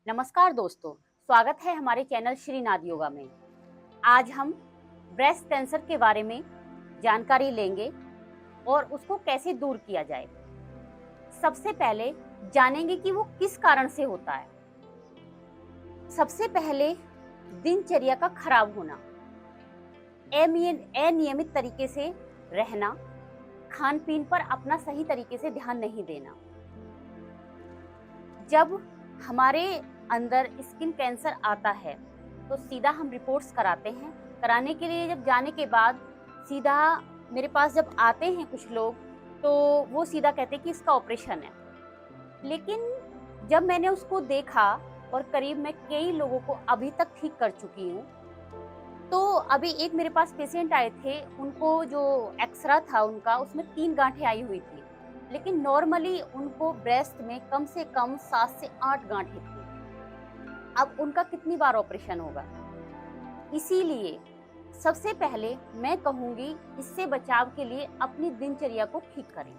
नमस्कार दोस्तों, स्वागत है हमारे चैनल श्रीनाथ योगा में। आज हम ब्रेस्ट कैंसर के बारे में जानकारी लेंगे और उसको कैसे दूर किया जाए। सबसे पहले जानेंगे कि वो किस कारण से होता है। सबसे पहले दिनचर्या का खराब होना, अनियमित तरीके से रहना, खान पीन पर अपना सही तरीके से ध्यान नहीं देना। जब हमारे अंदर स्किन कैंसर आता है तो सीधा हम रिपोर्ट्स कराते हैं। कराने के लिए जब जाने के बाद सीधा मेरे पास जब आते हैं कुछ लोग, तो वो सीधा कहते हैं कि इसका ऑपरेशन है। लेकिन जब मैंने उसको देखा और करीब मैं कई लोगों को अभी तक ठीक कर चुकी हूँ। तो अभी एक मेरे पास पेशेंट आए थे, उनको जो एक्सरा था उनका, उसमें 3 गांठें आई हुई थी, लेकिन नॉर्मली उनको ब्रेस्ट में कम से कम 7 से 8 गांठें थी। अब उनका कितनी बार ऑपरेशन होगा? इसीलिए सबसे पहले मैं कहूंगी, इससे बचाव के लिए अपनी दिनचर्या को ठीक करें।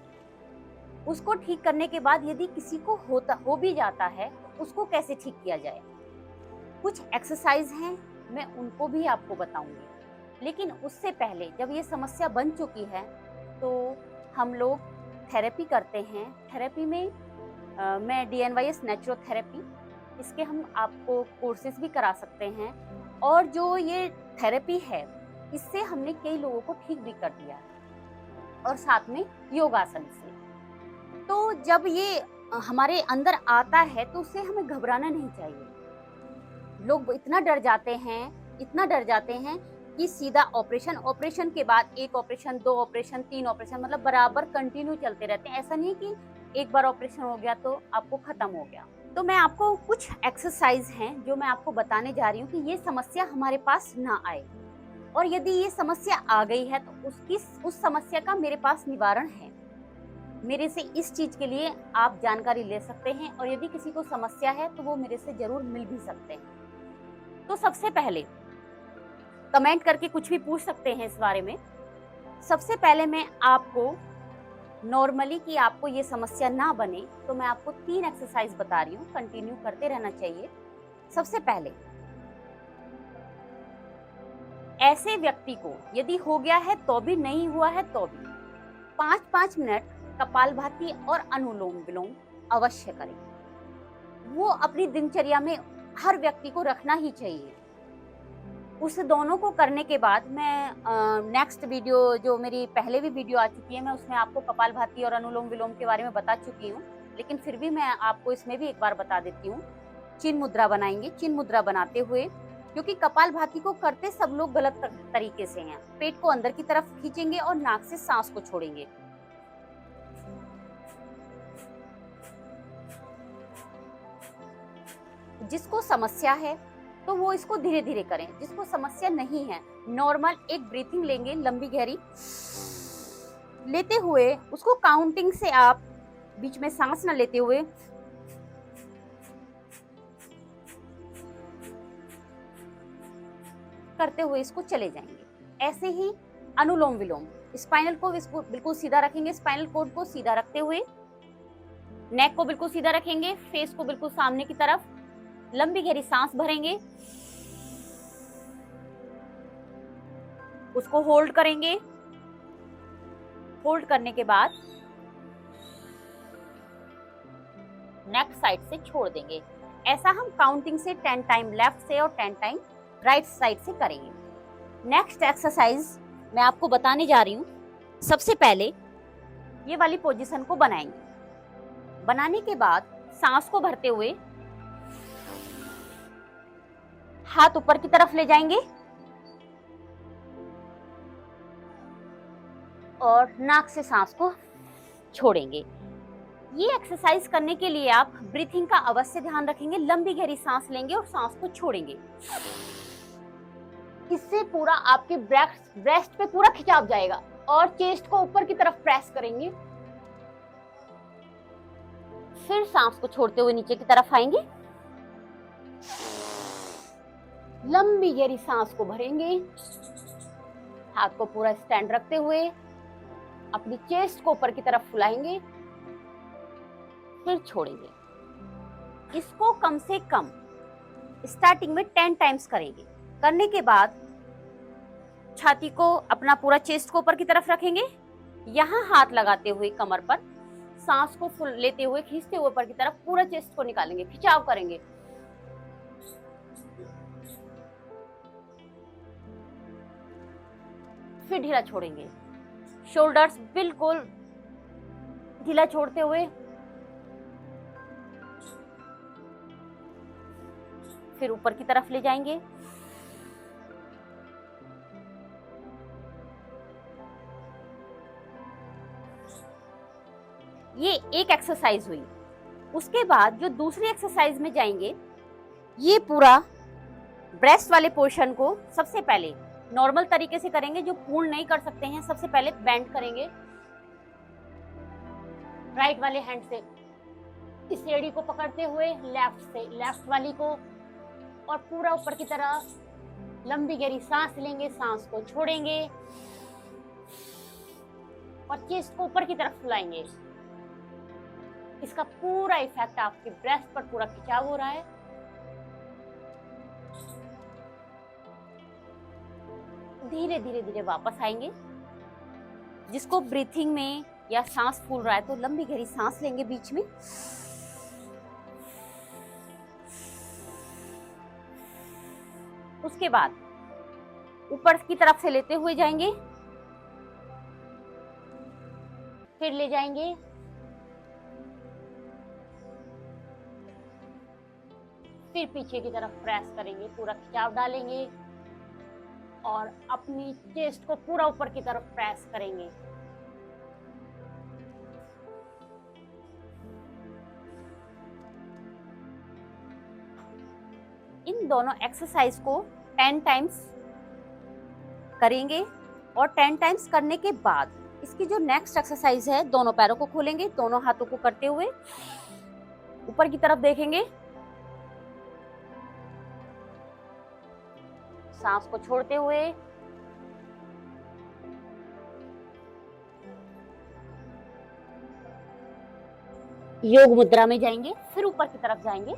उसको ठीक करने के बाद यदि किसी को हो भी जाता है तो उसको कैसे ठीक किया जाए। कुछ एक्सरसाइज हैं, मैं उनको भी आपको बताऊंगी। लेकिन उससे पहले जब ये समस्या बन चुकी है तो हम लोग थेरेपी करते हैं। थेरेपी में मैं DNYS नेचुरोथेरेपी, इसके हम आपको कोर्सेज भी करा सकते हैं। और जो ये थेरेपी है, इससे हमने कई लोगों को ठीक भी कर दिया है, और साथ में योगासन से। तो जब ये हमारे अंदर आता है तो उससे हमें घबराना नहीं चाहिए। लोग इतना डर जाते हैं कि सीधा ऑपरेशन के बाद 1 ऑपरेशन, 2 ऑपरेशन, 3 ऑपरेशन, मतलब बराबर कंटिन्यू चलते रहते हैं। ऐसा नहीं है कि एक बार ऑपरेशन हो गया तो आपको खत्म हो गया। तो मैं आपको कुछ एक्सरसाइज हैं जो मैं आपको बताने जा रही हूँ कि ये समस्या हमारे पास ना आए, और यदि ये समस्या आ गई है तो उस समस्या का मेरे पास निवारण है। मेरे से इस चीज के लिए आप जानकारी ले सकते हैं, और यदि किसी को समस्या है तो वो मेरे से जरूर मिल भी सकते हैं। तो सबसे पहले कमेंट करके कुछ भी पूछ सकते हैं इस बारे में। सबसे पहले मैं आपको नॉर्मली, कि आपको ये समस्या ना बने, तो मैं आपको 3 एक्सरसाइज बता रही हूँ, कंटिन्यू करते रहना चाहिए। सबसे पहले, ऐसे व्यक्ति को यदि हो गया है तो भी, नहीं हुआ है तो भी, 5-5 मिनट कपालभाति और अनुलोम विलोम अवश्य करें। वो अपनी दिनचर्या में हर व्यक्ति को रखना ही चाहिए। उस दोनों को करने के बाद मैं नेक्स्ट वीडियो, जो मेरी पहले भी वीडियो आ चुकी है, मैं उसमें आपको कपालभाति और अनुलोम विलोम के बारे में बता चुकी हूँ, लेकिन फिर भी मैं आपको इसमें भी एक बार बता देती हूँ। चिन्ह मुद्रा बनाएंगे। चिन्ह मुद्रा बनाते हुए, क्योंकि कपालभाति को करते सब लोग गलत तरीके से हैं, पेट को अंदर की तरफ खींचेंगे और नाक से सांस को छोड़ेंगे। जिसको समस्या है तो वो इसको धीरे धीरे करें। जिसको समस्या नहीं है, नॉर्मल एक ब्रीथिंग लेंगे, लंबी गहरी लेते हुए, उसको काउंटिंग से, आप बीच में सांस न लेते हुए करते हुए इसको चले जाएंगे। ऐसे ही अनुलोम विलोम, स्पाइनल को इसको बिल्कुल सीधा रखेंगे, स्पाइनल कोड को सीधा रखते हुए, नेक को बिल्कुल सीधा रखेंगे, फेस को बिल्कुल सामने की तरफ, लंबी गहरी सांस भरेंगे, उसको होल्ड करेंगे। होल्ड करने के बाद नेक्स्ट साइड से छोड़ देंगे। ऐसा हम काउंटिंग से 10 टाइम लेफ्ट से और 10 टाइम राइट साइड से करेंगे। नेक्स्ट एक्सरसाइज मैं आपको बताने जा रही हूँ। सबसे पहले ये वाली पोजीशन को बनाएंगे। बनाने के बाद सांस को भरते हुए हाथ ऊपर की तरफ ले जाएंगे और नाक से सांस को छोड़ेंगे। ये एक्सरसाइज करने के लिए आप ब्रीथिंग का अवश्य ध्यान रखेंगे। लंबी गहरी सांस लेंगे और सांस को छोड़ेंगे। इससे पूरा आपके ब्रेस्ट पे पूरा खिंचाव जाएगा, और चेस्ट को ऊपर की तरफ प्रेस करेंगे। फिर सांस को छोड़ते हुए नीचे की तरफ आएंगे, लंबी गहरी सांस को भरेंगे, हाथ को पूरा स्टैंड रखते हुए अपनी चेस्ट को ऊपर की तरफ फुलाएंगे, फिर छोड़ेंगे। इसको कम से कम स्टार्टिंग में 10 टाइम्स करेंगे। करने के बाद छाती को, अपना पूरा चेस्ट को ऊपर की तरफ रखेंगे, यहाँ हाथ लगाते हुए कमर पर सांस को फुल लेते हुए खींचते हुए ऊपर की तरफ पूरा चेस्ट को निकालेंगे, खिंचाव करेंगे। फिर ढीला छोड़ेंगे, शोल्डर्स बिल्कुल ढीला छोड़ते हुए फिर ऊपर की तरफ ले जाएंगे। ये एक एक्सरसाइज हुई। उसके बाद जो दूसरी एक्सरसाइज में जाएंगे, ये पूरा ब्रेस्ट वाले पोर्शन को सबसे पहले नॉर्मल तरीके से करेंगे, जो पूर्ण नहीं कर सकते हैं। सबसे पहले बेंड करेंगे राइट वाले हैंड से, इस एड़ी को पकड़ते हुए लेफ्ट से लेफ्ट वाली को, और पूरा ऊपर की तरफ लंबी गहरी सांस लेंगे, सांस को छोड़ेंगे और चेस्ट को ऊपर की तरफ फुलाएंगे। इसका पूरा इफेक्ट आपके ब्रेस्ट पर पूरा खिंचाव हो रहा है। धीरे धीरे धीरे वापस आएंगे। जिसको ब्रीथिंग में या सांस फूल रहा है तो लंबी गहरी सांस लेंगे बीच में। उसके बाद ऊपर की तरफ से लेते हुए जाएंगे, फिर ले जाएंगे, फिर पीछे की तरफ प्रेस करेंगे, पूरा खिंचाव डालेंगे और अपनी चेस्ट को पूरा ऊपर की तरफ प्रेस करेंगे। इन दोनों एक्सरसाइज को 10 टाइम्स करेंगे और 10 टाइम्स करने के बाद इसकी जो नेक्स्ट एक्सरसाइज है, दोनों पैरों को खोलेंगे, दोनों हाथों को करते हुए ऊपर की तरफ देखेंगे, सांस को छोड़ते हुए योग मुद्रा में जाएंगे, फिर ऊपर की तरफ जाएंगे,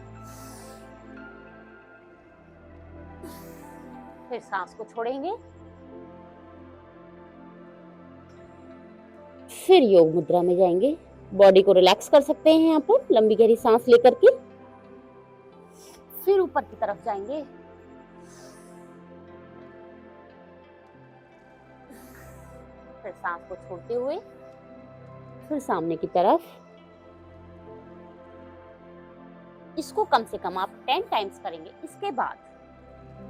फिर सांस को छोड़ेंगे, फिर योग मुद्रा में जाएंगे। बॉडी को रिलैक्स कर सकते हैं यहाँ पर लंबी गहरी सांस लेकर के, फिर ऊपर की तरफ जाएंगे, फिर सांस को छोड़ते हुए फिर सामने की तरफ। इसको कम से कम आप 10 टाइम्स करेंगे। इसके बाद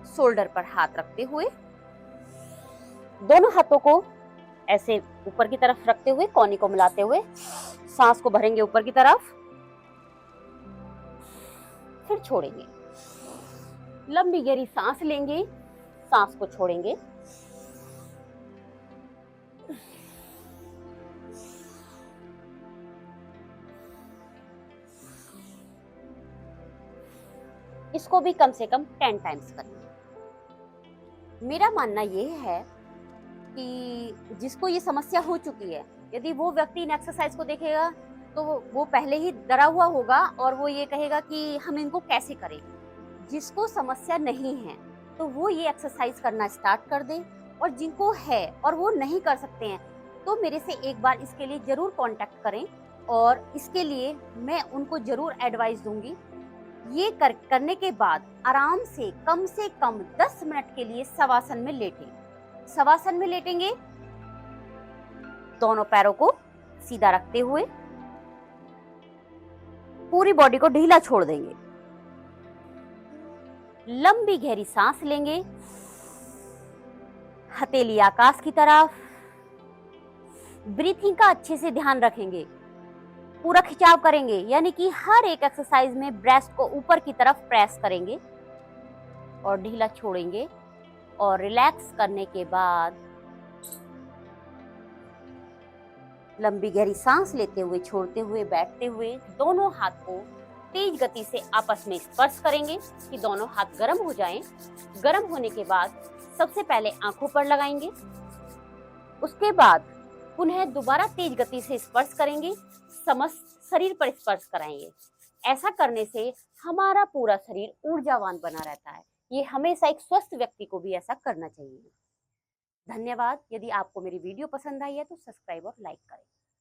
शोल्डर पर हाथ रखते हुए दोनों हाथों को ऐसे ऊपर की तरफ रखते हुए कोहनी को मिलाते हुए सांस को भरेंगे ऊपर की तरफ, फिर छोड़ेंगे। लंबी गहरी सांस लेंगे, सांस को छोड़ेंगे, इसको भी कम से कम 10 टाइम्स करेंगे। मेरा मानना यह है कि जिसको ये समस्या हो चुकी है, यदि वो व्यक्ति इन एक्सरसाइज को देखेगा तो वो पहले ही डरा हुआ होगा और वो ये कहेगा कि हम इनको कैसे करें। जिसको समस्या नहीं है तो वो ये एक्सरसाइज करना स्टार्ट कर दे, और जिनको है और वो नहीं कर सकते हैं तो मेरे से एक बार इसके लिए जरूर कांटेक्ट करें, और इसके लिए मैं उनको जरूर एडवाइस दूंगी। ये करने के बाद आराम से कम 10 मिनट के लिए शवासन में लेटें। शवासन में लेटेंगे, दोनों पैरों को सीधा रखते हुए पूरी बॉडी को ढीला छोड़ देंगे। लंबी गहरी सांस लेंगे, हथेली आकाश की तरफ। ब्रीथिंग का अच्छे से ध्यान रखेंगे, पूरा खिंचाव करेंगे, यानी कि हर एक एक्सरसाइज में ब्रेस्ट को ऊपर की तरफ प्रेस करेंगे और ढीला छोड़ेंगे। और रिलैक्स करने के बाद लंबी गहरी सांस लेते हुए, छोड़ते हुए, बैठते हुए दोनों हाथ को तेज गति से आपस में स्पर्श करेंगे कि दोनों हाथ गर्म हो जाएं। गर्म होने के बाद सबसे पहले आंखों पर लगाएंगे, उसके बाद पुनः दोबारा तेज गति से स्पर्श करेंगे, समस्त शरीर पर स्पर्श कराएंगे। ऐसा करने से हमारा पूरा शरीर ऊर्जावान बना रहता है। ये हमेशा एक स्वस्थ व्यक्ति को भी ऐसा करना चाहिए। धन्यवाद। यदि आपको मेरी वीडियो पसंद आई है तो सब्सक्राइब और लाइक करें।